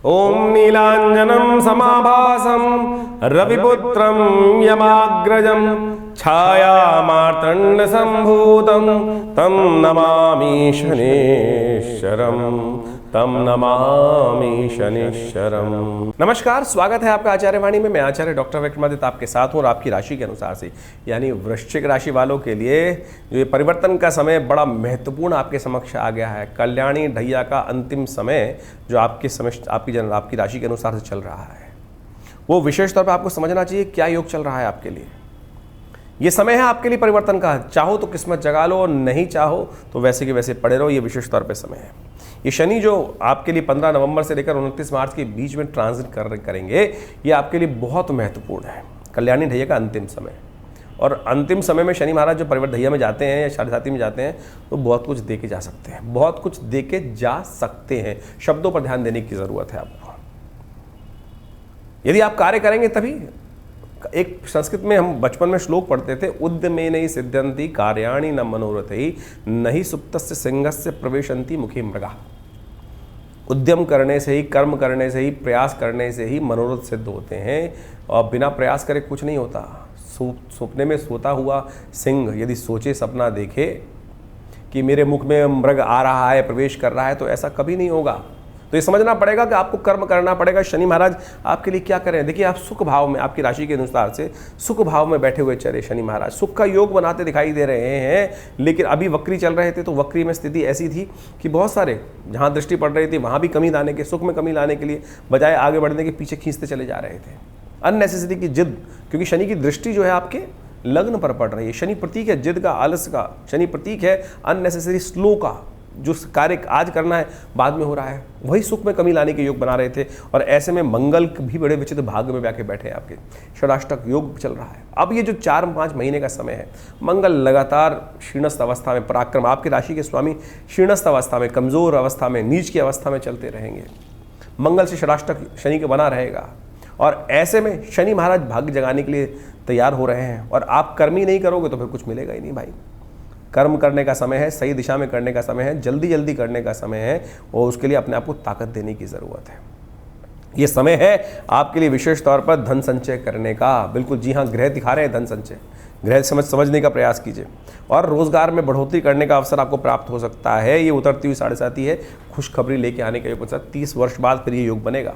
ओम नीलांजनम समाभासम रविपुत्रम यमाग्रजम छाया मार्तंड संभूतम तम नमामि शनेश्वरम नमस्कार, स्वागत है आपका आचार्य वाणी में। मैं आचार्य डॉक्टर विक्रमादित्य आपके साथ हूँ और आपकी राशि के अनुसार से यानी वृश्चिक राशि वालों के लिए जो ये परिवर्तन का समय बड़ा महत्वपूर्ण आपके समक्ष आ गया है। कल्याणी ढैया का अंतिम समय जो आपकी राशि के अनुसार से चल रहा है, वो विशेष तौर पर आपको समझना चाहिए क्या योग चल रहा है आपके लिए। ये समय है आपके लिए परिवर्तन का। चाहो तो किस्मत जगा लो, नहीं चाहो तो वैसे के वैसे पड़े रहो। ये विशेष तौर पे समय है। ये शनि जो आपके लिए 15 नवंबर से लेकर 29 मार्च के बीच में ट्रांजिट करेंगे, ये आपके लिए बहुत महत्वपूर्ण है। कल्याणी ढैया का अंतिम समय, और अंतिम समय में शनि महाराज जो परिवर्तन ढैया में जाते हैं या साढ़े में जाते हैं तो बहुत कुछ दे के जा सकते हैं, बहुत कुछ दे के जा सकते हैं। शब्दों पर ध्यान देने की ज़रूरत है आपको। यदि आप कार्य करेंगे तभी। एक संस्कृत में हम बचपन में श्लोक पढ़ते थे, उद्यमेन सिद्ध्यन्ति कार्याणि न मनोरथैः नहि सुप्तस्य सिंहस्य प्रवेशन्ति मुखे मृगा। उद्यम करने से ही, कर्म करने से ही, प्रयास करने से ही मनोरथ सिद्ध होते हैं, और बिना प्रयास करे कुछ नहीं होता। सपने में सोता हुआ सिंह यदि सोचे, सपना देखे कि मेरे मुख में मृग आ रहा है, प्रवेश कर रहा है, तो ऐसा कभी नहीं होगा। तो ये समझना पड़ेगा कि आपको कर्म करना पड़ेगा। शनि महाराज आपके लिए क्या करें? देखिए, आप सुख भाव में, आपकी राशि के अनुसार से सुख भाव में बैठे हुए चले शनि महाराज सुख का योग बनाते दिखाई दे रहे हैं। लेकिन अभी वक्री चल रहे थे तो वक्री में स्थिति ऐसी थी कि बहुत सारे जहाँ दृष्टि पड़ रही थी वहाँ भी कमी लाने के, सुख में कमी लाने के लिए बजाय आगे बढ़ने के पीछे खींचते चले जा रहे थे। अननेसेसरी की जिद, क्योंकि शनि की दृष्टि जो है आपके लग्न पर पड़ रही है। शनि प्रतीक है जिद का, आलस का। शनि प्रतीक है अननेसेसरी स्लो का। जो कार्य आज करना है बाद में हो रहा है, वही सुख में कमी लाने के योग बना रहे थे। और ऐसे में मंगल भी बड़े विचित्र भाग्य में जाके बैठे हैं। आपके षडाष्टक योग चल रहा है। अब ये जो 4-5 महीने का समय है, मंगल लगातार क्षीणस्थ अवस्था में, पराक्रम आपकी राशि के स्वामी क्षीणस्थ अवस्था में, कमजोर अवस्था में, नीच की अवस्था में चलते रहेंगे। मंगल से षडाष्टक शनि का बना रहेगा, और ऐसे में शनि महाराज भाग्य जगाने के लिए तैयार हो रहे हैं। और आप कर्म ही नहीं करोगे तो फिर कुछ मिलेगा ही नहीं भाई। कर्म करने का समय है, सही दिशा में करने का समय है, जल्दी जल्दी करने का समय है, और उसके लिए अपने आप को ताकत देने की ज़रूरत है। ये समय है आपके लिए विशेष तौर पर धन संचय करने का। बिल्कुल जी हाँ, ग्रह दिखा रहे हैं धन संचय। ग्रह समझने का प्रयास कीजिए, और रोजगार में बढ़ोतरी करने का अवसर आपको प्राप्त हो सकता है। ये उतरती हुई 7.5 है, खुशखबरी लेके आने का योग। 30 वर्ष बाद फिर ये योग बनेगा।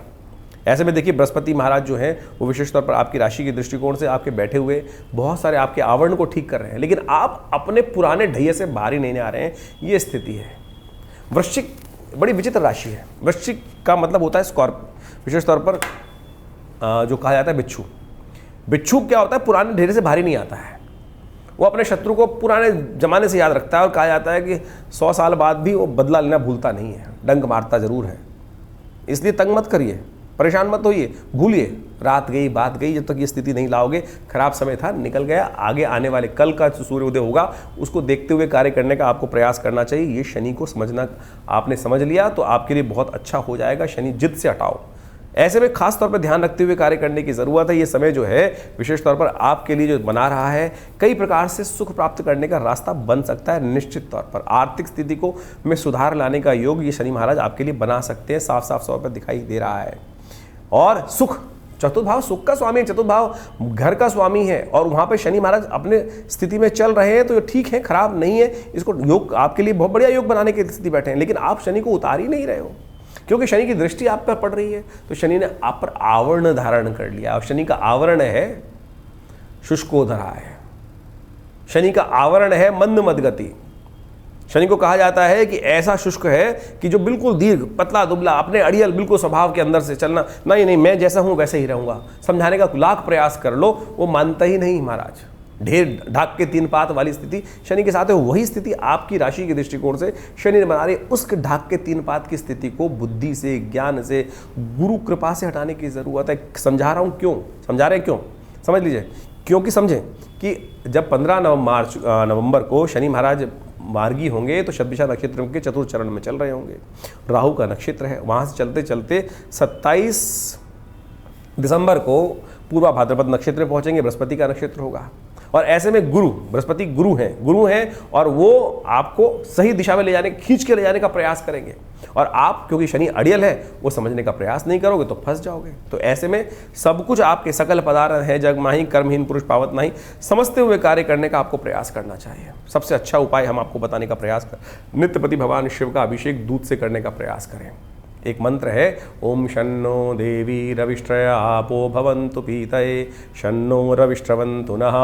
ऐसे में देखिए, बृहस्पति महाराज जो हैं वो विशेष तौर पर आपकी राशि के दृष्टिकोण से आपके बैठे हुए बहुत सारे आपके आवरण को ठीक कर रहे हैं, लेकिन आप अपने पुराने ढैया से बाहर ही नहीं आ रहे हैं। ये स्थिति है। वृश्चिक बड़ी विचित्र राशि है। वृश्चिक का मतलब होता है स्कॉर्पियो, विशेष तौर पर जो कहा जाता है बिच्छू। बिच्छू क्या होता है? पुराने ढेरे से बाहर ही नहीं आता है। वो अपने शत्रु को पुराने जमाने से याद रखता है, और कहा जाता है कि 100 साल बाद भी वो बदला लेना भूलता नहीं है, डंक मारता जरूर है। इसलिए तंग मत करिए, परेशान मत होइए, भूलिए। रात गई बात गई, जब तक ये स्थिति नहीं लाओगे, खराब समय था, निकल गया। आगे आने वाले कल का सूर्योदय होगा, उसको देखते हुए कार्य करने का आपको प्रयास करना चाहिए। ये शनि को समझना, आपने समझ लिया तो आपके लिए बहुत अच्छा हो जाएगा। शनि जिद से हटाओ। ऐसे में खास तौर पर ध्यान रखते हुए कार्य करने की ज़रूरत है। ये समय जो है विशेष तौर पर आपके लिए जो बना रहा है, कई प्रकार से सुख प्राप्त करने का रास्ता बन सकता है। निश्चित तौर पर आर्थिक स्थिति को में सुधार लाने का योग ये शनि महाराज आपके लिए बना सकते हैं। साफ साफ तौर पर दिखाई दे रहा है। और सुख, चतुर्थ भाव सुख का स्वामी है, चतुर्थ भाव घर का स्वामी है, और वहाँ पे शनि महाराज अपने स्थिति में चल रहे हैं, तो ये ठीक है, खराब नहीं है। इसको योग आपके लिए बहुत बढ़िया योग बनाने की स्थिति बैठे हैं। लेकिन आप शनि को उतार ही नहीं रहे हो, क्योंकि शनि की दृष्टि आप पर पड़ रही है। तो शनि ने आप पर आवरण धारण कर लिया। और शनि का आवरण है शुष्कोधरा है, शनि का आवरण है मंद मदगति। शनि को कहा जाता है कि ऐसा शुष्क है कि जो बिल्कुल दीर्घ, पतला दुबला, अपने अड़ियल बिल्कुल स्वभाव के अंदर से चलना, नहीं मैं जैसा हूं वैसे ही रहूंगा। समझाने का लाख प्रयास कर लो, वो मानता ही नहीं महाराज। ढेर ढाक के 3 पात वाली स्थिति शनि के साथ है। वही स्थिति आपकी राशि के दृष्टिकोण से शनि ने बना रही। उस ढाक के 3 पात की स्थिति को बुद्धि से, ज्ञान से, गुरु कृपा से हटाने की जरूरत है। समझा रहा हूं क्यों, समझा रहे क्यों, समझ लीजिए। क्योंकि समझें कि जब 15 नवंबर को शनि महाराज मार्गी होंगे तो शतभिषा नक्षत्र के चतुर्थ चरण में चल रहे होंगे। राहु का नक्षत्र है, वहाँ से चलते चलते 27 दिसंबर को पूर्वा भाद्रपद नक्षत्र में पहुँचेंगे, बृहस्पति का नक्षत्र होगा। और ऐसे में गुरु, बृहस्पति गुरु हैं और वो आपको सही दिशा में ले जाने, खींच के ले जाने का प्रयास करेंगे। और आप क्योंकि शनि अड़ियल है, वो समझने का प्रयास नहीं करोगे तो फंस जाओगे। तो ऐसे में सब कुछ आपके सकल पदार्थ है जग माही, कर्महीन पुरुष पावत नहीं, समझते हुए कार्य करने का आपको प्रयास करना चाहिए। सबसे अच्छा उपाय हम आपको बताने का प्रयास कर, नित्यपति भगवान शिव का अभिषेक दूध से करने का प्रयास करें। एक मंत्र है, ओम शन्नो देवी रविष्ट्रया आपो भवन्तु पीतये शन्नो रविष्ट्रवन्तु नः।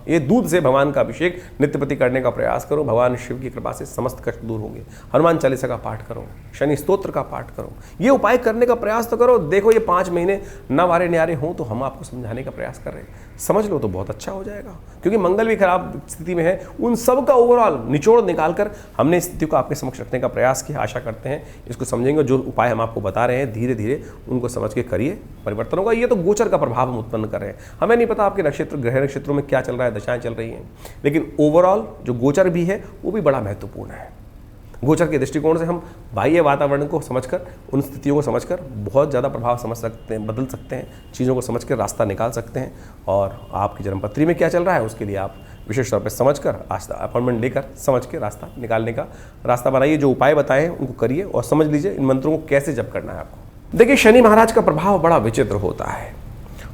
ये दूध से भगवान का अभिषेक नित्यपति करने का प्रयास करो। भगवान शिव की कृपा से समस्त कष्ट दूर होंगे। हनुमान चालीसा का पाठ करो, शनि स्तोत्र का पाठ करो, ये उपाय करने का प्रयास तो करो। देखो ये 5 महीने न वारे न्यारे हों तो हम आपको समझाने का प्रयास कर रहे हैं, समझ लो तो बहुत अच्छा हो जाएगा। क्योंकि मंगल भी खराब स्थिति में है, उन सब का ओवरऑल निचोड़ निकालकर हमने स्थिति को आपके समक्ष रखने का प्रयास किया। आशा करते हैं इसको समझेंगे। जो उपाय हम आपको बता रहे हैं धीरे धीरे उनको समझ के करिए, परिवर्तन होगा। ये तो गोचर का प्रभाव हम उत्पन्न कर रहे हैं, हमें नहीं पता आपके नक्षत्र ग्रह नक्षत्रों में क्या चल रहा है, दशाएं चल रही हैं, लेकिन ओवरऑल जो गोचर भी है वो भी बड़ा महत्वपूर्ण है। गोचर के दृष्टिकोण से हम बाह्य वातावरण को समझकर, उन स्थितियों को समझकर बहुत ज़्यादा प्रभाव समझ सकते हैं, बदल सकते हैं, चीज़ों को समझकर रास्ता निकाल सकते हैं। और आपकी जन्मपत्री में क्या चल रहा है उसके लिए आप विशेष तौर पर समझकर अपॉइंटमेंट लेकर समझ के रास्ता निकालने का रास्ता बनाइए। जो उपाय बताए हैं उनको करिए और समझ लीजिए इन मंत्रों को कैसे जप करना है आपको। देखिए शनि महाराज का प्रभाव बड़ा विचित्र होता है,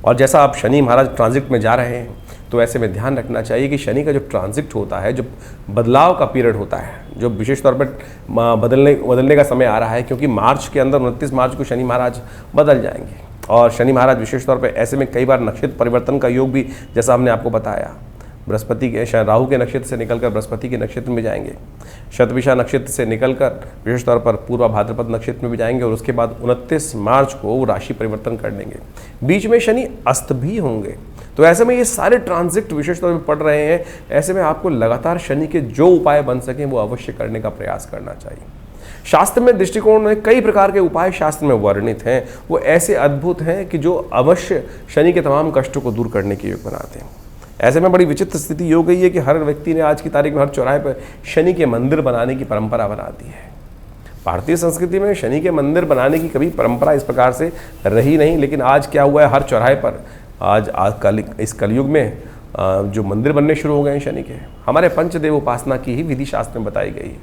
और जैसा आप शनि महाराज ट्रांजिट में जा रहे हैं तो ऐसे में ध्यान रखना चाहिए कि शनि का जो ट्रांजिट होता है, जो बदलाव का पीरियड होता है, जो विशेष तौर पर बदलने का समय आ रहा है, क्योंकि मार्च के अंदर 29 मार्च को शनि महाराज बदल जाएंगे। और शनि महाराज विशेष तौर पर ऐसे में कई बार नक्षत्र परिवर्तन का योग भी, जैसा हमने आपको बताया, बृहस्पति के राहु के नक्षत्र से निकलकर बृहस्पति के नक्षत्र में जाएंगे, शतभिषा नक्षत्र से निकलकर विशेष तौर पर पूर्वा भाद्रपद नक्षत्र में भी जाएंगे, और उसके बाद 29 मार्च को वो राशि परिवर्तन कर लेंगे। बीच में शनि अस्त भी होंगे। तो ऐसे में ये सारे ट्रांजिट विशेष तौर पर पड़ रहे हैं। ऐसे में आपको लगातार शनि के जो उपाय बन सकें वो अवश्य करने का प्रयास करना चाहिए। शास्त्र में दृष्टिकोण में कई प्रकार के उपाय शास्त्र में वर्णित हैं, वो ऐसे अद्भुत हैं कि जो अवश्य शनि के तमाम कष्टों को दूर करने के योग बनाते हैं। ऐसे में बड़ी विचित्र स्थिति हो गई है कि हर व्यक्ति ने आज की तारीख में हर चौराहे पर शनि के मंदिर बनाने की परंपरा बना दी है। भारतीय संस्कृति में शनि के मंदिर बनाने की कभी परंपरा इस प्रकार से रही नहीं, लेकिन आज क्या हुआ है, हर चौराहे पर इस कलयुग में जो मंदिर बनने शुरू हो गए हैं शनि के। हमारे पंचदेव उपासना की ही विधि शास्त्र में बताई गई है।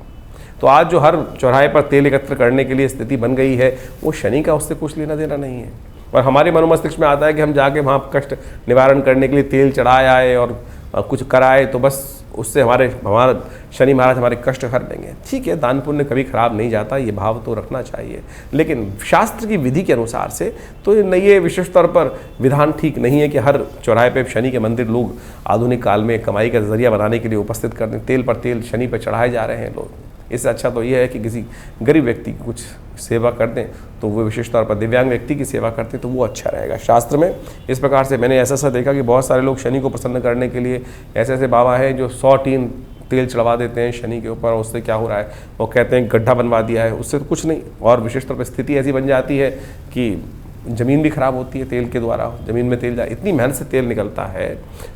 तो आज जो हर चौराहे पर तेल एकत्र करने के लिए स्थिति बन गई है, वो शनि का उससे कुछ लेना देना नहीं है। और हमारे मनोमस्तिष्क में आता है कि हम जाके वहाँ कष्ट निवारण करने के लिए तेल चढ़ाए आए और कुछ कराए तो बस उससे हमारा शनि महाराज हमारे कष्ट हर देंगे। ठीक है, दान पुण्य कभी खराब नहीं जाता, ये भाव तो रखना चाहिए, लेकिन शास्त्र की विधि के अनुसार से तो ये विशेष तौर पर विधान ठीक नहीं है कि हर चौराहे पे शनि के मंदिर लोग आधुनिक काल में कमाई का जरिया बनाने के लिए उपस्थित कर दें। तेल पर तेल शनि पर चढ़ाए जा रहे हैं लोग। इससे अच्छा तो ये है कि किसी गरीब व्यक्ति की कुछ सेवा कर दें, तो वो विशेष तौर पर दिव्यांग व्यक्ति की सेवा करते हैं तो वो अच्छा रहेगा। शास्त्र में इस प्रकार से मैंने ऐसा देखा कि बहुत सारे लोग शनि को प्रसन्न करने के लिए ऐसे बाबा हैं जो 100 टीन तेल चढ़वा देते हैं शनि के ऊपर, और उससे क्या हो रहा है, वो कहते हैं गड्ढा बनवा दिया है, उससे तो कुछ नहीं। और विशेष तौर पर स्थिति ऐसी बन जाती है कि ज़मीन भी खराब होती है तेल के द्वारा। ज़मीन में तेल इतनी मेहनत से तेल निकलता है,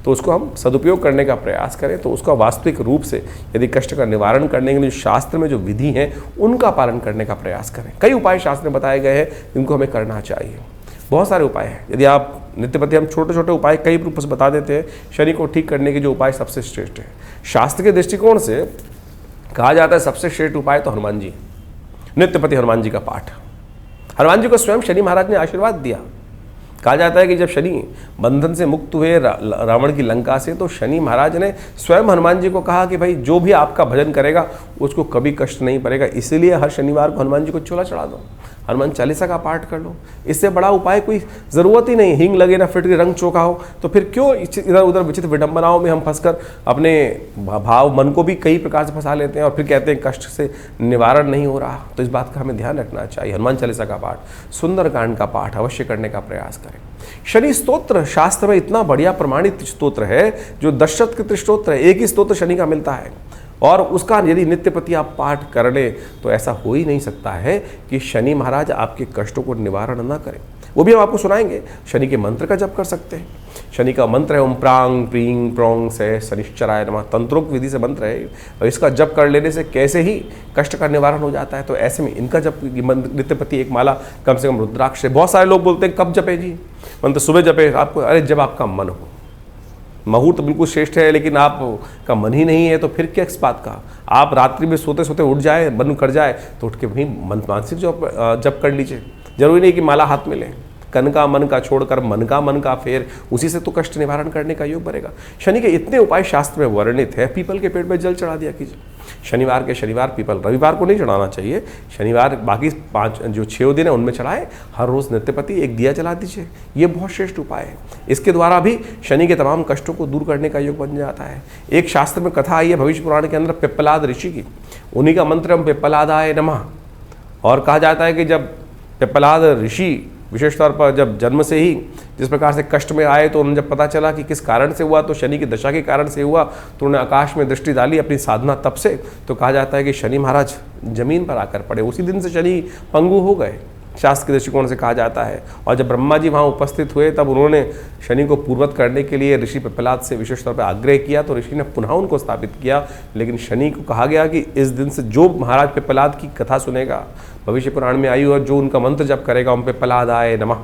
तो उसको हम सदुपयोग करने का प्रयास करें तो उसका वास्तविक रूप से यदि कष्ट का निवारण करने के लिए शास्त्र में जो विधि हैं उनका पालन करने का प्रयास करें। कई उपाय शास्त्र में बताए गए हैं जिनको हमें करना चाहिए। बहुत सारे उपाय हैं। यदि आप नित्यपति, हम छोटे छोटे उपाय कई रूप से बता देते हैं शनि को ठीक करने के जो उपाय सबसे श्रेष्ठ है। शास्त्र के दृष्टिकोण से कहा जाता है सबसे श्रेष्ठ उपाय तो हनुमान जी, नित्यपति हनुमान जी का पाठ। हनुमान जी को स्वयं शनि महाराज ने आशीर्वाद दिया। कहा जाता है कि जब शनि बंधन से मुक्त हुए रावण की लंका से, तो शनि महाराज ने स्वयं हनुमान जी को कहा कि भाई जो भी आपका भजन करेगा उसको कभी कष्ट नहीं पड़ेगा, इसलिए हर शनिवार को हनुमान जी को चोला चढ़ा दो, हनुमान चालीसा का पाठ कर लो। इससे बड़ा उपाय कोई ज़रूरत ही नहीं। हिंग लगे ना फिटके रंग चोखा हो, तो फिर क्यों इधर उधर विचित्र विडंबनाओं में हम फंसकर अपने भाव मन को भी कई प्रकार से फंसा लेते हैं और फिर कहते हैं कष्ट से निवारण नहीं हो रहा। तो इस बात का हमें ध्यान रखना चाहिए। हनुमान चालीसा का पाठ, सुंदरकांड का पाठ अवश्य करने का प्रयास करें। शनि स्तोत्र शास्त्र में इतना बढ़िया प्रमाणित स्तोत्र है जो 10 शतकृत स्तोत्र है, एक ही स्तोत्र शनि का मिलता है, और उसका यदि नित्यपति आप पाठ कर ले तो ऐसा हो ही नहीं सकता है कि शनि महाराज आपके कष्टों को निवारण ना करें। वो भी हम आपको सुनाएंगे। शनि के मंत्र का जप कर सकते हैं। शनि का मंत्र है ओम प्रांग प्रींग प्रोंग से शनिश्चराय नमः, तंत्रोक्त विधि से मंत्र है, और इसका जप कर लेने से कैसे ही कष्ट का निवारण हो जाता है। तो ऐसे में इनका जप नित्यपति एक माला कम से कम रुद्राक्ष से। बहुत सारे लोग बोलते हैं कब जपे जी मंत्र, सुबह जपे। आपको, अरे जब आपका मन हो, मुहूर्त बिल्कुल श्रेष्ठ है लेकिन आपका मन ही नहीं है, तो फिर क्या इस बात का। आप रात्रि में सोते सोते उठ जाए, मन कर जाए तो उठ के वहीं मानसिक जप कर लीजिए। जरूरी नहीं कि माला हाथ में लें। कन का मन का छोड़कर मन का फेर, उसी से तो कष्ट निवारण करने का योग बनेगा। शनि के इतने उपाय शास्त्र में वर्णित है। पीपल के पेड़ में जल चढ़ा दिया कीजिए शनिवार के शनिवार पीपल, रविवार को नहीं चढ़ाना चाहिए, शनिवार बाकी 5 जो 6 दिन है उनमें चढ़ाएं। हर रोज नित्यपति एक दिया जला दीजिए, ये बहुत श्रेष्ठ उपाय है। इसके द्वारा भी शनि के तमाम कष्टों को दूर करने का योग बन जाता है। एक शास्त्र में कथा आई है भविष्य पुराण के अंदर पिप्पलाद ऋषि की, उन्हीं का मंत्र हम पिप्पलादाय नमः। और कहा जाता है कि जब पिप्पलाद ऋषि विशेष तौर पर जब जन्म से ही जिस प्रकार से कष्ट में आए, तो उन्हें जब पता चला कि किस कारण से हुआ, तो शनि की दशा के कारण से हुआ, तो उन्होंने आकाश में दृष्टि डाली अपनी साधना तप से। तो कहा जाता है कि शनि महाराज जमीन पर आकर पड़े, उसी दिन से शनि पंगु हो गए, शास्त्र के दृष्टिकोण से कहा जाता है। और जब ब्रह्मा जी वहाँ उपस्थित हुए तब उन्होंने शनि को पूर्वत करने के लिए ऋषि पिप्पलाद से विशेष तौर पर आग्रह किया, तो ऋषि ने पुनः उनको स्थापित किया। लेकिन शनि को कहा गया कि इस दिन से जो महाराज पिप्पलाद की कथा सुनेगा, भविष्य पुराण में आई, और जो उनका मंत्र जप करेगा ओम पिप्पलादाय नमः,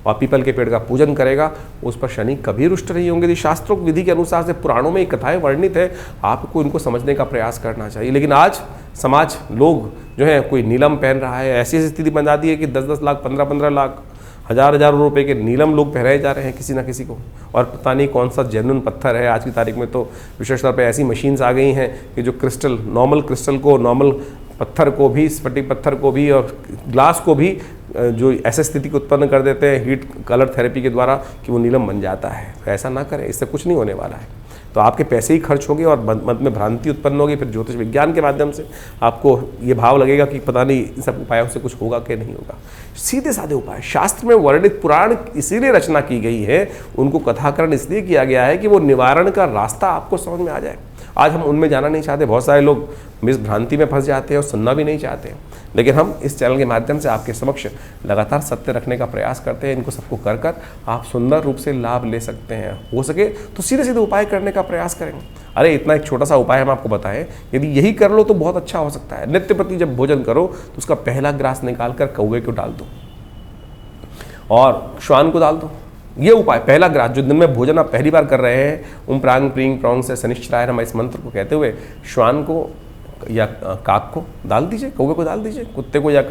और पीपल के पेड़ का पूजन करेगा, उस पर शनि कभी रुष्ट नहीं होंगे। शास्त्रों विधि के अनुसार से पुराणों में ये कथाएं वर्णित है, आपको इनको समझने का प्रयास करना चाहिए। लेकिन आज समाज लोग जो है, कोई नीलम पहन रहा है, ऐसी स्थिति बना दी है कि 10-10 लाख 15-15 लाख हजार रुपए के नीलम लोग पहनाए जा रहे हैं किसी ना किसी को, और पता नहीं कौन सा जेन्युइन पत्थर है। आज की तारीख में तो विशेष तौर पर ऐसी मशीन्स आ गई हैं कि जो क्रिस्टल, नॉर्मल क्रिस्टल को, नॉर्मल पत्थर को भी, स्फटिक पत्थर को भी और ग्लास को भी जो ऐसे स्थिति को उत्पन्न कर देते हैं हीट कलर थेरेपी के द्वारा कि वो नीलम बन जाता है। तो ऐसा ना करें, इससे कुछ नहीं होने वाला है। तो आपके पैसे ही खर्च होंगे और मन में भ्रांति उत्पन्न होगी। फिर ज्योतिष विज्ञान के माध्यम से आपको ये भाव लगेगा कि पता नहीं इन सब उपायों से कुछ होगा कि नहीं होगा। सीधे साधे उपाय शास्त्र में वर्णित, पुराण इसीलिए रचना की गई है, उनको कथाकरण इसलिए किया गया है कि वो निवारण का रास्ता आपको समझ में आ जाए। आज हम उनमें जाना नहीं चाहते, बहुत सारे लोग मिस भ्रांति में फंस जाते हैं और सुनना भी नहीं चाहते, लेकिन हम इस चैनल के माध्यम से आपके समक्ष लगातार सत्य रखने का प्रयास करते हैं। इनको सबको कर कर आप सुंदर रूप से लाभ ले सकते हैं। हो सके तो सीधे सीधे उपाय करने का प्रयास करेंगे। अरे इतना एक छोटा सा उपाय हम आपको बताएं, यदि यही कर लो तो बहुत अच्छा हो सकता है। नित्यपति जब भोजन करो तो उसका पहला ग्रास निकाल कर कौवे को डाल दो और श्वान को डाल दो। ये उपाय, पहला ग्रास जो दिन में भोजन आप पहली बार कर रहे हैं, ओम प्रांग प्रींग प्रौंग से शनिश्चराय नमः इस मंत्र को कहते हुए श्वान को या काक को डाल दीजिए, कौवे को डाल दीजिए, कुत्ते को या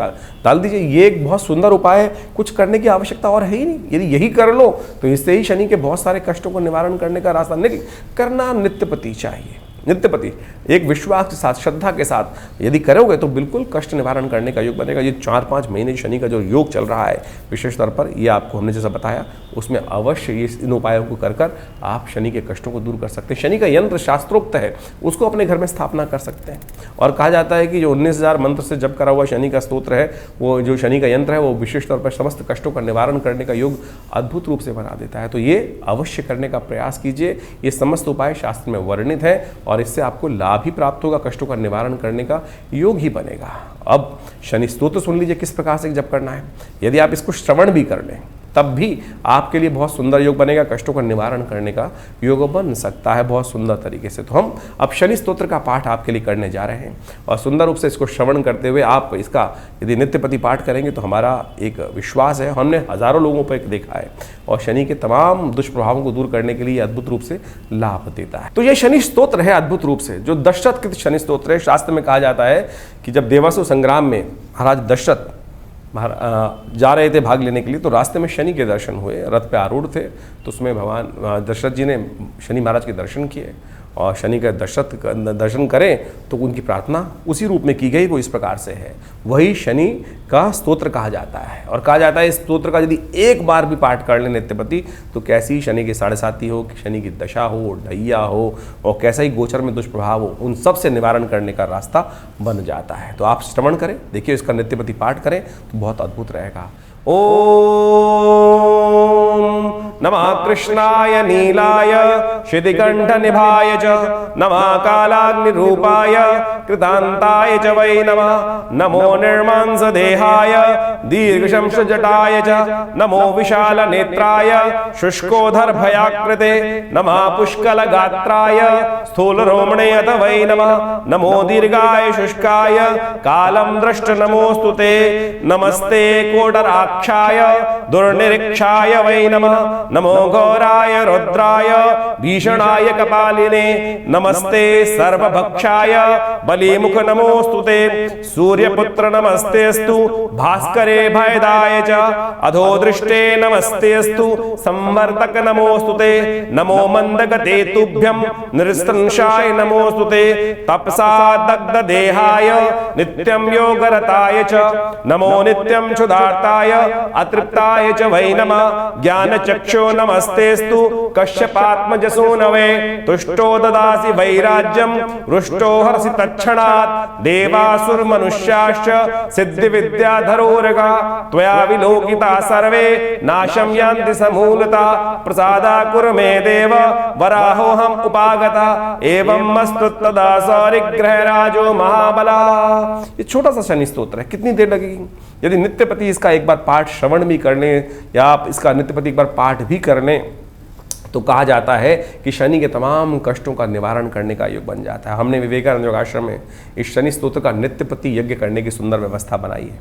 डाल दीजिए। ये एक बहुत सुंदर उपाय है, कुछ करने की आवश्यकता और है ही नहीं। यदि यही कर लो तो इससे ही शनि के बहुत सारे कष्टों को निवारण करने का रास्ता निकल। करना नित्यपति चाहिए, नित्यपति एक विश्वास के साथ, श्रद्धा के साथ यदि करोगे तो बिल्कुल कष्ट निवारण करने का योग बनेगा। ये 4-5 महीने शनि का जो योग चल रहा है विशेष तौर पर, ये आपको हमने जैसा बताया उसमें अवश्य ये इन उपायों को कर कर आप शनि के कष्टों को दूर कर सकते हैं। शनि का यंत्र शास्त्रोक्त है, उसको अपने घर में स्थापना कर सकते हैं। और कहा जाता है कि जो 19,000 मंत्र से जप करा हुआ शनि का स्तोत्र है, वो जो शनि का यंत्र है, वो विशेष तौर पर समस्त कष्टों का निवारण करने का योग अद्भुत रूप से बना देता है। तो ये अवश्य करने का प्रयास कीजिए। ये समस्त उपाय शास्त्र में वर्णित है और इससे आपको लाभ ही प्राप्त होगा, कष्टों का निवारण करने का योग ही बनेगा। अब शनि स्तोत्र सुन लीजिए किस प्रकार से जप करना है। यदि आप इसको श्रवण भी कर लें तब भी आपके लिए बहुत सुंदर योग बनेगा, कष्टों का निवारण करने का योग बन सकता है बहुत सुंदर तरीके से। तो हम अब शनि स्तोत्र का पाठ आपके लिए करने जा रहे हैं और सुंदर रूप से इसको श्रवण करते हुए आप इसका यदि नित्यपति पाठ करेंगे तो हमारा एक विश्वास है, हमने हजारों लोगों पर देखा है और शनि के तमाम दुष्प्रभावों को दूर करने के लिए अद्भुत रूप से लाभ देता है। तो ये शनि स्तोत्र है अद्भुत रूप से, जो दशरथ कृत शनि स्तोत्र है। शास्त्र में कहा जाता है कि जब देवासुर संग्राम में महाराज दशरथ जा रहे थे भाग लेने के लिए, तो रास्ते में शनि के दर्शन हुए, रथ पे आरूढ़ थे। तो उसमें भगवान दशरथ जी ने शनि महाराज के दर्शन किए और शनि का दर्शन करें तो उनकी प्रार्थना उसी रूप में की गई, वो इस प्रकार से है। वही शनि का स्तोत्र कहा जाता है और कहा जाता है इस स्तोत्र का यदि एक बार भी पाठ कर ले नित्यपति तो कैसी शनि की 7.5 हो, शनि की दशा हो, ढैया हो और कैसा ही गोचर में दुष्प्रभाव हो, उन सब से निवारण करने का रास्ता बन जाता है। तो आप श्रवण करें, देखिए इसका नित्यपति पाठ करें तो बहुत अद्भुत रहेगा। ओम नमः कृष्णाय नीलाय शितिकंठ निभाय च नमः कालाग्निरूपाय कृतांताय च वै नमः। नमो निर्मांस देहाय दीर्घशंस जटाय च नमो विशाल नेत्राय शुष्कोधर भयाकृते नमः पुष्कल गात्राय स्थूल रोमणे अत वै नमः। नमो दीर्घाय शुष्काय कालम दृष्ट नमोस्तुते। नमस्ते कोडराक्षाय दुर्निरीक्षाय वै नमः। नमो घोराय रुद्राय भीषणाय कपालिने नमस्ते सर्वभक्षाय बलिमुख नमोस्तुते सूर्यपुत्र नमस्तेस्तु भास्करे भयदाय च अधोदृष्टे नमस्तेस्तु संवर्तक नमोस्तुते नमो मंदगते तुभ्यं निरस्तंशाय नमोस्तुते तपसा दग्ध देहाय नित्यं योगरताय च नमो नित्यं क्षुधार्ताय अतृप्ताय च वै नमः ज्ञानचक्षो नमस्तेस्तु कश्यपात्मजसूनवे तुष्टो ददासि वैराज्यं रुष्टो हर्षि तत्क्षणात् देवासुरमनुष्याश्च सिद्धिविद्याधरोरगा त्वया विलोकिता सर्वे नाशं यान्ति समूलता प्रसादा कुरु मे देव वराहोऽहम् उपागता एवं मस्तु तदा सौरिग्रहराजो महाबला। ये छोटा सा शनि स्तोत्र है, कितनी देर लगेगी? यदि नित्यपति इसका एक बार पाठ श्रवण भी कर लें या आप इसका नित्यपति एक बार पाठ भी कर लें तो कहा जाता है कि शनि के तमाम कष्टों का निवारण करने का योग बन जाता है। हमने विवेकानंद योगाश्रम में इस शनि स्तोत्र का नित्यपति यज्ञ करने की सुंदर व्यवस्था बनाई है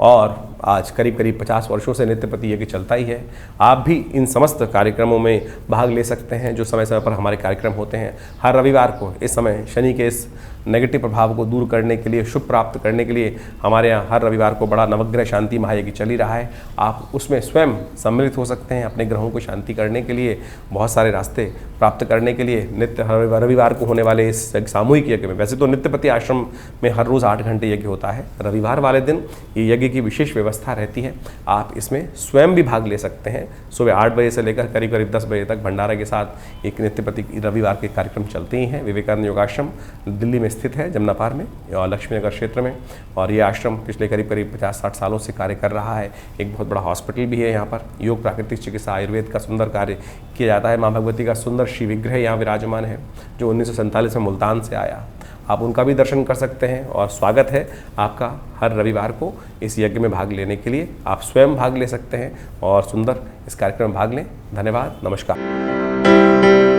और आज करीब करीब 50 वर्षों से नित्यपति यज्ञ चलता ही है। आप भी इन समस्त कार्यक्रमों में भाग ले सकते हैं जो समय समय पर हमारे कार्यक्रम होते हैं। हर रविवार को इस समय शनि के इस नेगेटिव प्रभाव को दूर करने के लिए, शुभ प्राप्त करने के लिए हमारे यहाँ हर रविवार को बड़ा नवग्रह शांति महायज्ञ चल ही रहा है। आप उसमें स्वयं सम्मिलित हो सकते हैं अपने ग्रहों को शांति करने के लिए, बहुत सारे रास्ते प्राप्त करने के लिए। नित्य रविवार को होने वाले इस सामूहिक यज्ञ में, वैसे तो नित्यपति आश्रम में हर रोज़ 8 घंटे यज्ञ होता है, रविवार वाले दिन ये यज्ञ की विशेष व्यवस्था रहती है। आप इसमें स्वयं भी भाग ले सकते हैं। सुबह 8 बजे से लेकर करीब करीब 10 बजे तक भंडारा के साथ एक नित्यपति रविवार के कार्यक्रम चलते ही हैं। विवेकानंद योगाश्रम दिल्ली में स्थित है, जमुना पार में और लक्ष्मी नगर क्षेत्र में, और ये आश्रम पिछले करीब करीब 50-60 सालों से कार्य कर रहा है। एक बहुत बड़ा हॉस्पिटल भी है यहाँ पर। योग, प्राकृतिक चिकित्सा, आयुर्वेद का सुंदर कार्य किया जाता है। माँ भगवती का सुंदर श्री विग्रह यहाँ विराजमान है जो 1947 में मुल्तान से आया। आप उनका भी दर्शन कर सकते हैं और स्वागत है आपका हर रविवार को इस यज्ञ में भाग लेने के लिए। आप स्वयं भाग ले सकते हैं और सुंदर इस कार्यक्रम में भाग लें। धन्यवाद, नमस्कार।